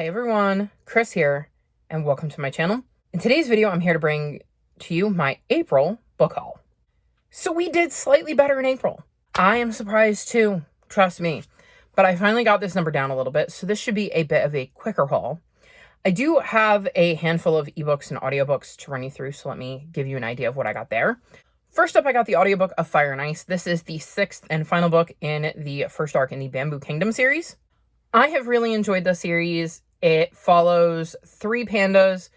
Hey everyone, Chris here, and welcome to my channel. In today's video, I'm here to bring to you my April book haul. So we did slightly better in April. I am surprised too, trust me. But I finally got this number down a little bit, so this should be a bit of a quicker haul. I do have a handful of ebooks and audiobooks to run you through, so let me give you an idea of what I got there. First up, I got the audiobook of Fire and Ice. This is the 6th and final book in the first arc in the Bamboo Kingdom series. I have really enjoyed the series. It follows 3 pandas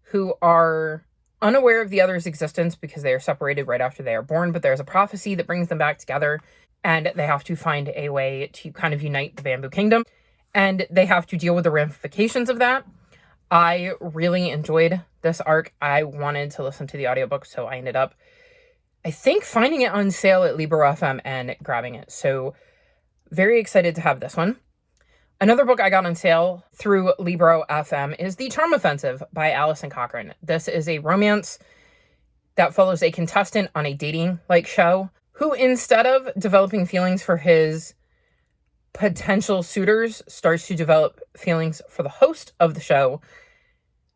who are unaware of the other's existence because they are separated right after they are born, but there's a prophecy that brings them back together, and they have to find a way to kind of unite the Bamboo Kingdom, and they have to deal with the ramifications of that. I really enjoyed this arc. I wanted to listen to the audiobook, so I ended up, I think, finding it on sale at Libro FM and grabbing it. So very excited to have this one. Another book I got on sale through Libro FM is The Charm Offensive by Alison Cochrane. This is a romance that follows a contestant on a dating-like show who, instead of developing feelings for his potential suitors, starts to develop feelings for the host of the show.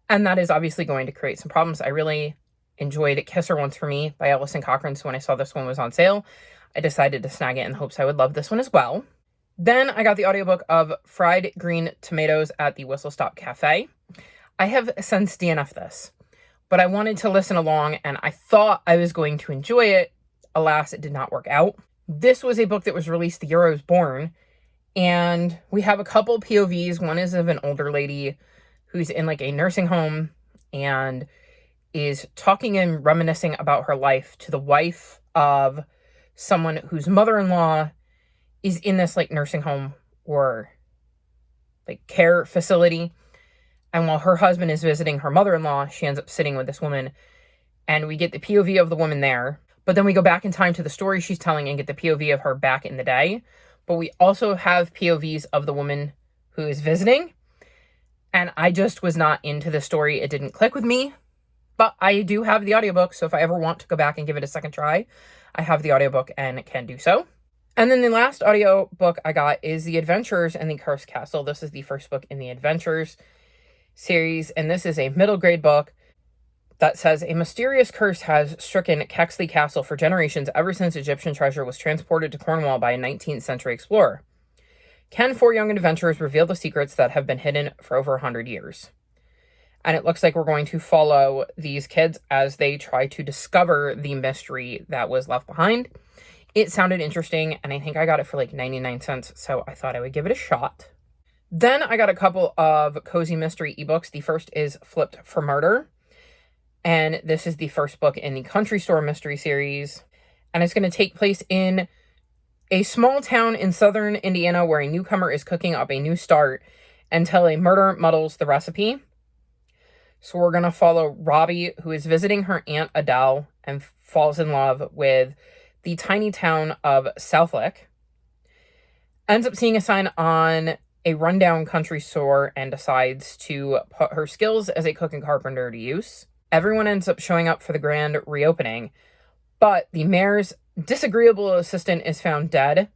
And that is obviously going to create some problems. I really enjoyed Kiss Her Once for Me by Alison Cochrane. So when I saw this one was on sale, I decided to snag it in hopes I would love this one as well. Then I got the audiobook of Fried Green Tomatoes at the Whistle Stop Cafe. I have since DNF'd this, but I wanted to listen along and I thought I was going to enjoy it. Alas, it did not work out. This was a book that was released the year I was born, and we have a couple POVs. One is of an older lady who's in like a nursing home and is talking and reminiscing about her life to the wife of someone whose mother-in-law is in this like nursing home or like care facility. And while her husband is visiting her mother-in-law, she ends up sitting with this woman, and we get the POV of the woman there. But then we go back in time to the story she's telling and get the POV of her back in the day. But we also have POVs of the woman who is visiting. And I just was not into the story. It didn't click with me. But I do have the audiobook, so if I ever want to go back and give it a second try, I have the audiobook and can do so. And then the last audiobook I got is The Adventurers and the Cursed Castle. This is the first book in the Adventures series, and this is a middle grade book that says a mysterious curse has stricken Kexley Castle for generations ever since Egyptian treasure was transported to Cornwall by a 19th century explorer. Can 4 young adventurers reveal the secrets that have been hidden for over 100 years? And it looks like we're going to follow these kids as they try to discover the mystery that was left behind. It sounded interesting, and I think I got it for like 99 cents, so I thought I would give it a shot. Then I got a couple of cozy mystery ebooks. The first is Flipped for Murder, and this is the first book in the Country Store mystery series, and it's going to take place in a small town in southern Indiana where a newcomer is cooking up a new start until a murder muddles the recipe. So we're going to follow Robbie, who is visiting her Aunt Adele and falls in love with the tiny town of Southlick, ends up seeing a sign on a rundown country store and decides to put her skills as a cook and carpenter to use. Everyone ends up showing up for the grand reopening, but the mayor's disagreeable assistant is found dead,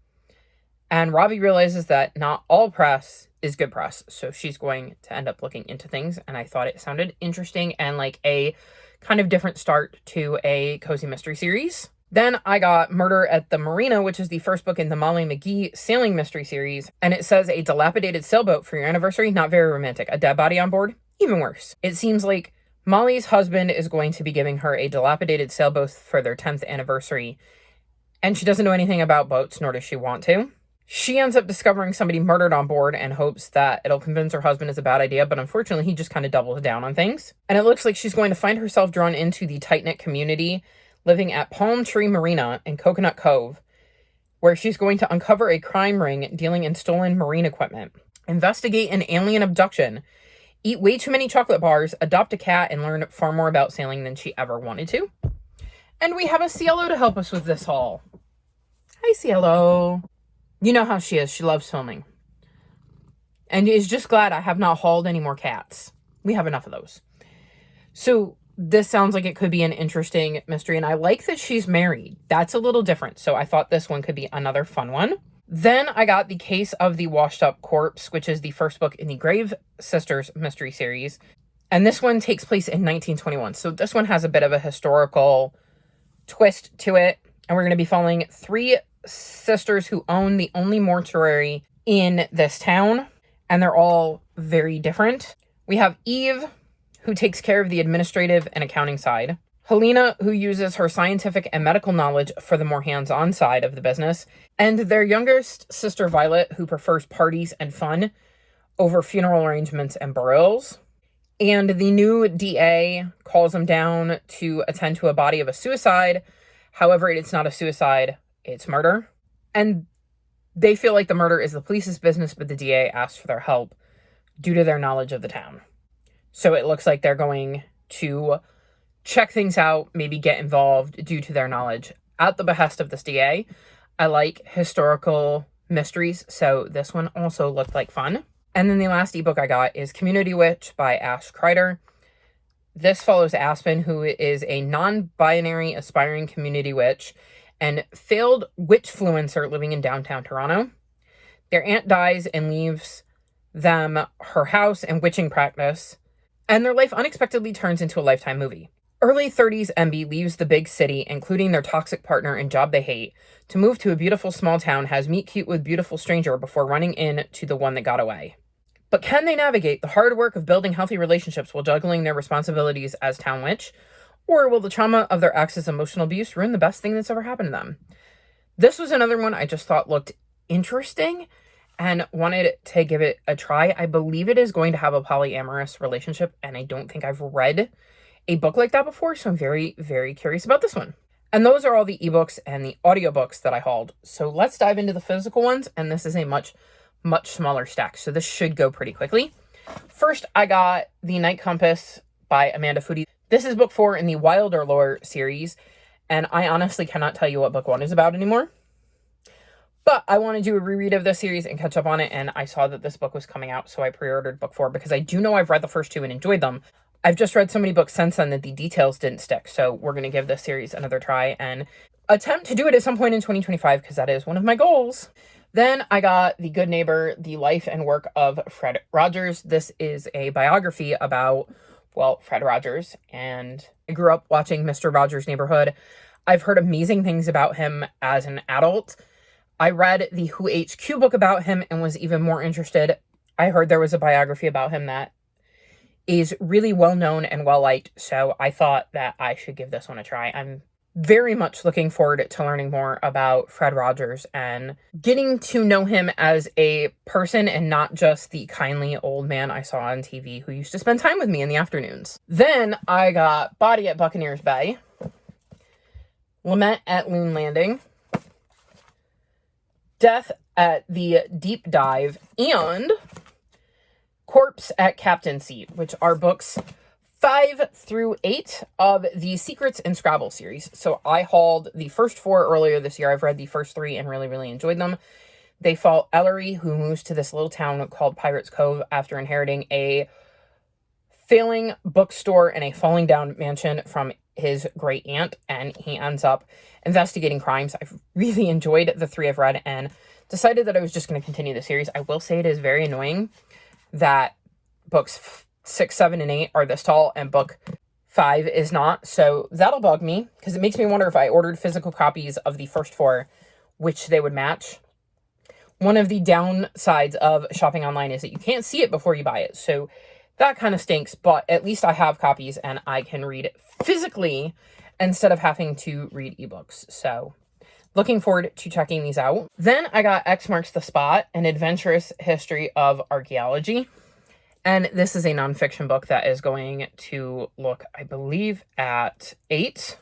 and Robbie realizes that not all press is good press, so she's going to end up looking into things, and I thought it sounded interesting and like a kind of different start to a cozy mystery series. Then I got Murder at the Marina, which is the first book in the Molly McGee sailing mystery series. And it says a dilapidated sailboat for your anniversary. Not very romantic. A dead body on board? Even worse. It seems like Molly's husband is going to be giving her a dilapidated sailboat for their 10th anniversary. And she doesn't know anything about boats, nor does she want to. She ends up discovering somebody murdered on board and hopes that it'll convince her husband it's a bad idea. But unfortunately, he just kind of doubles down on things. And it looks like she's going to find herself drawn into the tight-knit community living at Palm Tree Marina in Coconut Cove, where she's going to uncover a crime ring dealing in stolen marine equipment, investigate an alien abduction, eat way too many chocolate bars, adopt a cat, and learn far more about sailing than she ever wanted to. And we have a Cielo to help us with this haul. Hi, Cielo. You know how she is. She loves filming. And is just glad I have not hauled any more cats. We have enough of those. So this sounds like it could be an interesting mystery, and I like that she's married. That's a little different, so I thought this one could be another fun one. Then I got The Case of the Washed Up Corpse, which is the first book in the Grave Sisters mystery series. And this one takes place in 1921. So this one has a bit of a historical twist to it. And we're going to be following 3 sisters who own the only mortuary in this town. And they're all very different. We have Eve, who takes care of the administrative and accounting side. Helena, who uses her scientific and medical knowledge for the more hands-on side of the business. And their youngest sister, Violet, who prefers parties and fun over funeral arrangements and burials. And the new DA calls them down to attend to a body of a suicide. However, it's not a suicide, it's murder. And they feel like the murder is the police's business, but the DA asks for their help due to their knowledge of the town. So it looks like they're going to check things out, maybe get involved due to their knowledge at the behest of this DA. I like historical mysteries, so this one also looked like fun. And then the last ebook I got is Community Witch by Ash Kreider. This follows Aspen, who is a non-binary aspiring community witch and failed witchfluencer living in downtown Toronto. Their aunt dies and leaves them her house and witching practice, and their life unexpectedly turns into a Lifetime movie. Early 30s MB leaves the big city, including their toxic partner and job they hate, to move to a beautiful small town, has meet cute with beautiful stranger before running in to the one that got away. But can they navigate the hard work of building healthy relationships while juggling their responsibilities as town witch? Or will the trauma of their ex's emotional abuse ruin the best thing that's ever happened to them? This was another one I just thought looked interesting and wanted to give it a try. I believe it is going to have a polyamorous relationship, and I don't think I've read a book like that before, so I'm very, very curious about this one. And those are all the ebooks and the audiobooks that I hauled. So let's dive into the physical ones, and this is a much smaller stack, so this should go pretty quickly. First, I got The Night Compass by Amanda Foody. This is book 4 in the Wilder Lore series, and I honestly cannot tell you what book 1 is about anymore. But I want to do a reread of this series and catch up on it, and I saw that this book was coming out, so I pre-ordered book 4 because I do know I've read the first 2 and enjoyed them. I've just read so many books since then that the details didn't stick, so we're going to give this series another try and attempt to do it at some point in 2025 because that is one of my goals. Then I got The Good Neighbor, The Life and Work of Fred Rogers. This is a biography about, well, Fred Rogers, and I grew up watching Mr. Rogers' Neighborhood. I've heard amazing things about him as an adult. I read the Who HQ book about him and was even more interested. I heard there was a biography about him that is really well known and well liked, so I thought that I should give this one a try. I'm very much looking forward to learning more about Fred Rogers and getting to know him as a person and not just the kindly old man I saw on TV who used to spend time with me in the afternoons. Then I got Body at Buccaneers Bay, Lament at Loon Landing, Death at the Deep Dive, and Corpse at Captain Seat, which are books 5 through 8 of the Secrets in Scrabble series. So I hauled the first 4 earlier this year. I've read the first 3 and really, really enjoyed them. They follow Ellery, who moves to this little town called Pirates Cove after inheriting a failing bookstore and a falling down mansion from his great aunt, and he ends up investigating crimes. I've really enjoyed the 3 I've read and decided that I was just going to continue the series. I will say it is very annoying that books 6, 7, and 8 are this tall and book 5 is not. So that'll bug me because it makes me wonder if I ordered physical copies of the first 4, which they would match. One of the downsides of shopping online is that you can't see it before you buy it. So that kind of stinks, but at least I have copies and I can read it physically instead of having to read ebooks. So looking forward to checking these out. Then I got X Marks the Spot, An Adventurous History of Archaeology. And this is a nonfiction book that is going to look, I believe, at 8.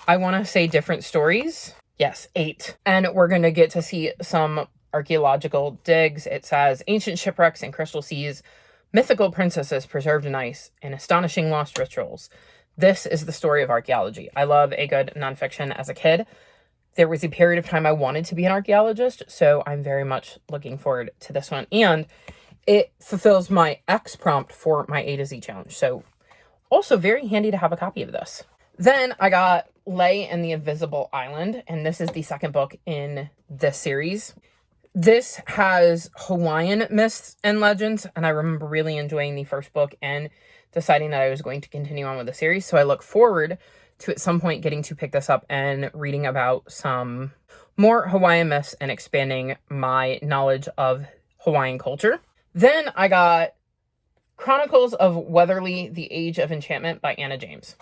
I want to say different stories. Yes, 8. And we're going to get to see some archaeological digs. It says ancient shipwrecks and crystal seas, mythical princesses preserved in ice, and astonishing lost rituals. This is the story of archaeology. I love a good nonfiction as a kid. There was a period of time I wanted to be an archaeologist, so I'm very much looking forward to this one. And it fulfills my X prompt for my A to Z challenge. So also very handy to have a copy of this. Then I got Lay and the Invisible Island, and this is the second book in this series. This has Hawaiian myths and legends, and I remember really enjoying the first book and deciding that I was going to continue on with the series. So I look forward to at some point getting to pick this up and reading about some more Hawaiian myths and expanding my knowledge of Hawaiian culture. Then I got Chronicles of Weatherly, The Age of Enchantment by Anna James.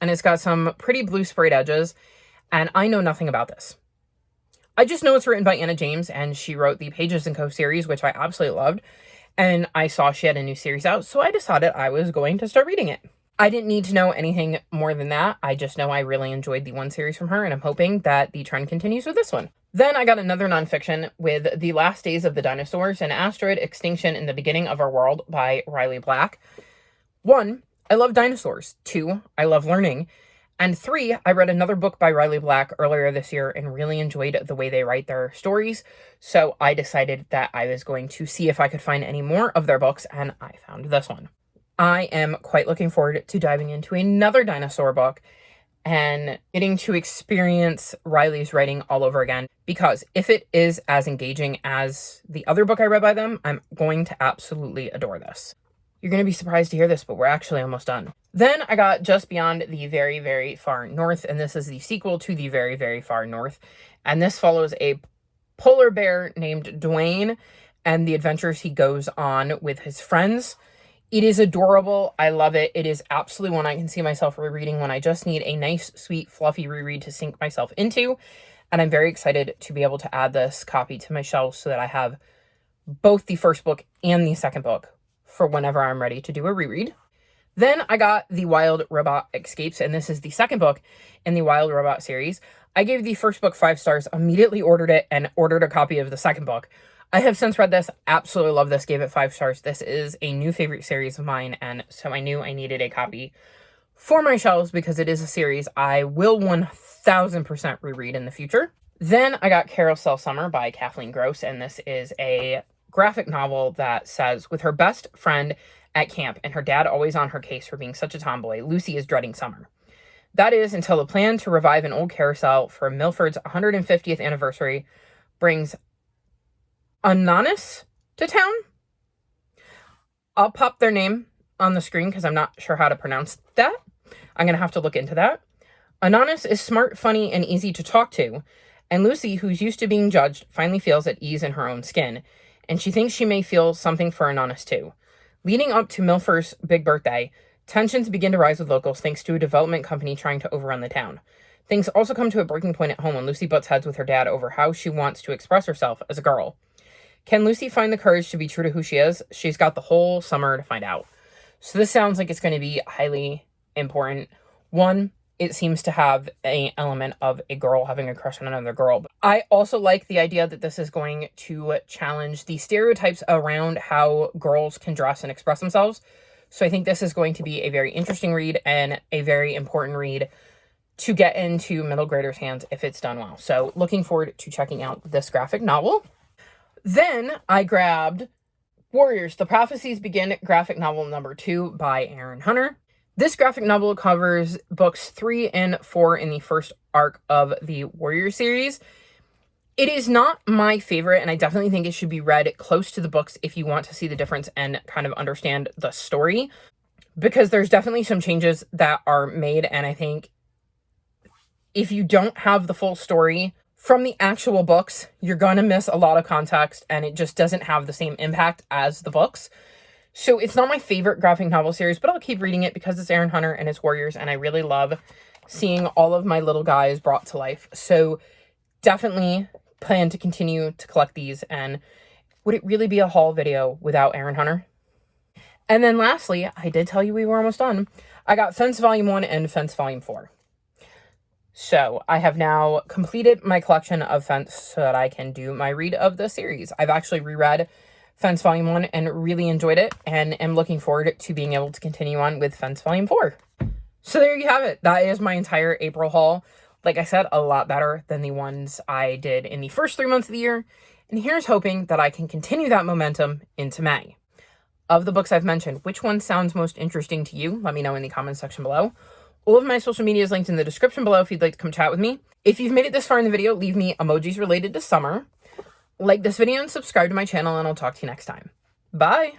And it's got some pretty blue sprayed edges, and I know nothing about this. I just know it's written by Anna James, and she wrote the Pages & Co. series, which I absolutely loved. And I saw she had a new series out, so I decided I was going to start reading it. I didn't need to know anything more than that. I just know I really enjoyed the one series from her, and I'm hoping that the trend continues with this one. Then I got another nonfiction with The Last Days of the Dinosaurs, An Asteroid Extinction in the Beginning of Our World by Riley Black. 1, I love dinosaurs. 2, I love learning. And 3, I read another book by Riley Black earlier this year and really enjoyed the way they write their stories. So I decided that I was going to see if I could find any more of their books, and I found this one. I am quite looking forward to diving into another dinosaur book and getting to experience Riley's writing all over again, because if it is as engaging as the other book I read by them, I'm going to absolutely adore this. You're going to be surprised to hear this, but we're actually almost done. Then I got Just Beyond the Very, Very Far North, and this is the sequel to The Very, Very Far North. And this follows a polar bear named Dwayne and the adventures he goes on with his friends. It is adorable. I love it. It is absolutely one I can see myself rereading when I just need a nice, sweet, fluffy reread to sink myself into. And I'm very excited to be able to add this copy to my shelf so that I have both the first book and the second book for whenever I'm ready to do a reread. Then I got The Wild Robot Escapes, and this is the second book in the Wild Robot series. I gave the first book 5 stars, immediately ordered it, and ordered a copy of the second book. I have since read this, absolutely love this, gave it 5 stars. This is a new favorite series of mine, and so I knew I needed a copy for my shelves because it is a series I will 1000% reread in the future. Then I got Carousel Summer by Kathleen Gross, and this is a graphic novel that says, with her best friend at camp and her dad always on her case for being such a tomboy, Lucy is dreading summer. That is until the plan to revive an old carousel for Milford's 150th anniversary brings Ananis to town. I'll pop their name on the screen because I'm not sure how to pronounce that. I'm going to have to look into that. Ananis is smart, funny, and easy to talk to, and Lucy, who's used to being judged, finally feels at ease in her own skin, and she thinks she may feel something for Ananis too. Leading up to Milford's big birthday, tensions begin to rise with locals thanks to a development company trying to overrun the town. Things also come to a breaking point at home when Lucy butts heads with her dad over how she wants to express herself as a girl. Can Lucy find the courage to be true to who she is? She's got the whole summer to find out. So this sounds like it's going to be highly important. 1, it seems to have an element of a girl having a crush on another girl. But I also like the idea that this is going to challenge the stereotypes around how girls can dress and express themselves. So I think this is going to be a very interesting read and a very important read to get into middle graders' hands if it's done well. So looking forward to checking out this graphic novel. Then I grabbed Warriors, The Prophecies Begin graphic novel number 2 by Erin Hunter. This graphic novel covers books 3 and 4 in the first arc of the Warrior series. It is not my favorite, and I definitely think it should be read close to the books if you want to see the difference and kind of understand the story, because there's definitely some changes that are made, and I think if you don't have the full story from the actual books, you're going to miss a lot of context, and it just doesn't have the same impact as the books. So it's not my favorite graphic novel series, but I'll keep reading it because it's Erin Hunter and it's Warriors, and I really love seeing all of my little guys brought to life. So definitely plan to continue to collect these, and would it really be a haul video without Erin Hunter? And then lastly, I did tell you we were almost done. I got Fence Volume 1 and Fence Volume 4. So I have now completed my collection of Fence so that I can do my read of the series. I've actually reread Fence Volume 1 and really enjoyed it, and am looking forward to being able to continue on with Fence Volume 4. So there you have it. That is my entire April haul. Like I said, a lot better than the ones I did in the first 3 months of the year. And here's hoping that I can continue that momentum into May. Of the books I've mentioned, which one sounds most interesting to you? Let me know in the comments section below. All of my social media is linked in the description below if you'd like to come chat with me. If you've made it this far in the video, leave me emojis related to summer. Like this video and subscribe to my channel, and I'll talk to you next time. Bye!